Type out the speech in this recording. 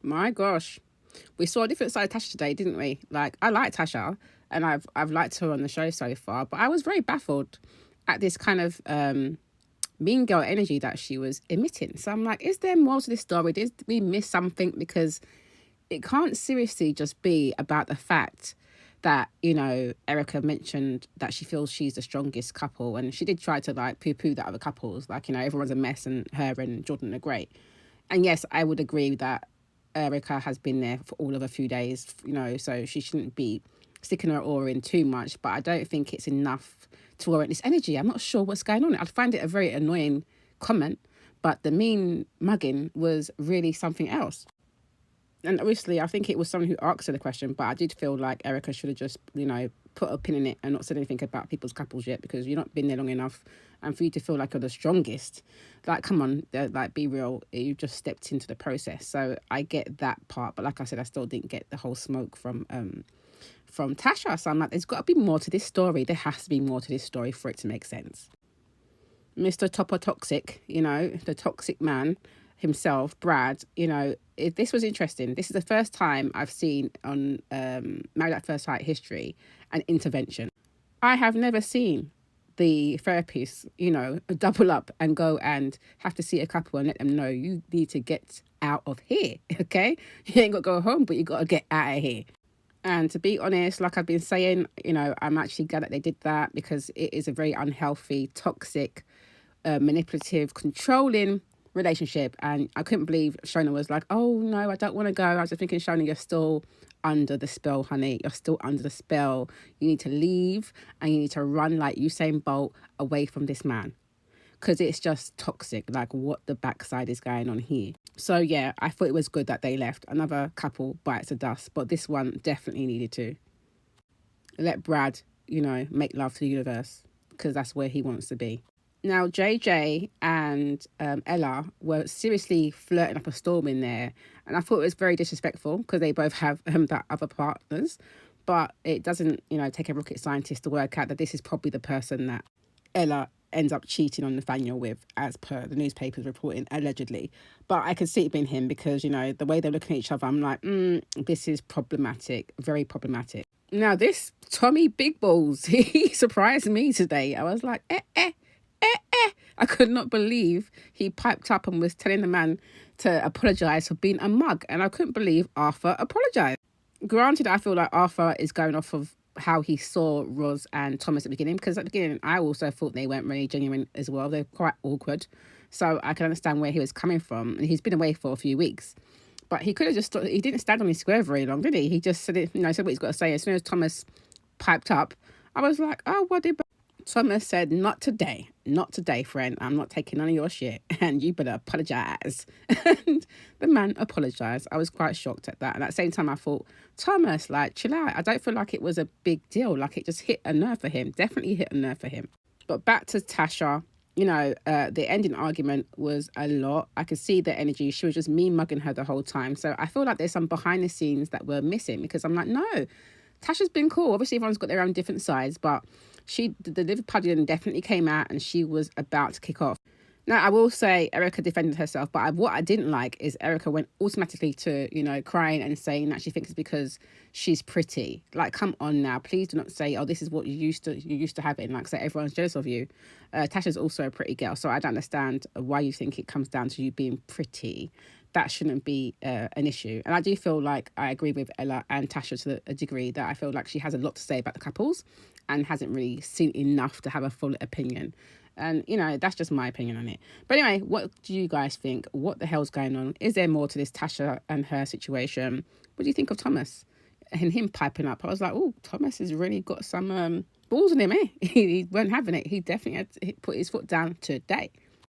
My gosh. We saw a different side of Tasha today, didn't we? Like, I like Tasha and I've liked her on the show so far, but I was very baffled at this kind of mean girl energy that she was emitting. So I'm like, is there more to this story? Did we miss something? Because it can't seriously just be about the fact that, you know, Erica mentioned that she feels she's the strongest couple, and she did try to like poo-poo the other couples, like, you know, everyone's a mess and her and Jordan are great. And yes, I would agree that Erica has been there for all of a few days, you know, so she shouldn't be sticking her oar in too much, but I don't think it's enough to warrant this energy. I'm not sure what's going on. I find it a very annoying comment, but the mean mugging was really something else. And obviously, I think it was someone who asked her the question, but I did feel like Erica should have just, you know, put a pin in it and not said anything about people's couples yet, because you've not been there long enough. And for you to feel like you're the strongest, like, come on, like, be real. You just stepped into the process. So I get that part. But like I said, I still didn't get the whole smoke from Tasha. So I'm like, there's got to be more to this story. There has to be more to this story for it to make sense. Mr. Topper Toxic, you know, the toxic man himself, Brad, you know, this was interesting. This is the first time I've seen on Married at First Sight history an intervention. I have never seen the therapist, you know, double up and go and have to see a couple and let them know you need to get out of here, okay? You ain't got to go home, but you got to get out of here. And to be honest, like I've been saying, you know, I'm actually glad that they did that, because it is a very unhealthy, toxic, manipulative, controlling relationship. And I couldn't believe Shona was like, oh no, I don't want to go. I was just thinking, Shona, you're still under the spell, honey. You're still under the spell. You need to leave and you need to run like Usain Bolt away from this man, because it's just toxic. Like, what the backside is going on here? So yeah, I thought it was good that they left. Another couple bites the dust, but this one definitely needed to let Brad, you know, make love to the universe, because that's where he wants to be. Now, JJ and Ella were seriously flirting up a storm in there. And I thought it was very disrespectful, because they both have that other partners. But it doesn't, you know, take a rocket scientist to work out that this is probably the person that Ella ends up cheating on Nathaniel with, as per the newspapers reporting, allegedly. But I could see it being him, because, you know, the way they're looking at each other, I'm like, this is problematic, very problematic. Now, this Tommy Big Balls, he surprised me today. I was like, I could not believe he piped up and was telling the man to apologise for being a mug. And I couldn't believe Arthur apologised. Granted, I feel like Arthur is going off of how he saw Roz and Thomas at the beginning, because at the beginning I also thought they weren't really genuine as well. They're quite awkward. So I can understand where he was coming from. And he's been away for a few weeks. But he could have just, he didn't stand on his square very long, did he? He just said it, you know, said what he's got to say. As soon as Thomas piped up, I was like, oh, what did Thomas said, not today, friend. I'm not taking none of your shit, and you better apologise. And the man apologised. I was quite shocked at that. And at the same time, I thought, Thomas, like, chill out. I don't feel like it was a big deal. Like, it just hit a nerve for him. Definitely hit a nerve for him. But back to Tasha, you know, the ending argument was a lot. I could see the energy. She was just mean mugging her the whole time. So I feel like there's some behind the scenes that were missing, because I'm like, no, Tasha's been cool. Obviously, everyone's got their own different sides, but the Liverpudlian definitely came out and she was about to kick off. Now, I will say Erica defended herself, but what I didn't like is Erica went automatically to, you know, crying and saying that she thinks it's because she's pretty. Like, come on now. Please do not say, oh, this is what you used to have it. And like, say everyone's jealous of you. Tasha's also a pretty girl, so I don't understand why you think it comes down to you being pretty. That shouldn't be an issue. And I do feel like I agree with Ella and Tasha to a degree, that I feel like she has a lot to say about the couples and hasn't really seen enough to have a full opinion. And, you know, that's just my opinion on it. But anyway, what do you guys think? What the hell's going on? Is there more to this Tasha and her situation? What do you think of Thomas and him piping up? I was like, oh, Thomas has really got some balls in him, eh? He weren't having it. He definitely had to put his foot down today.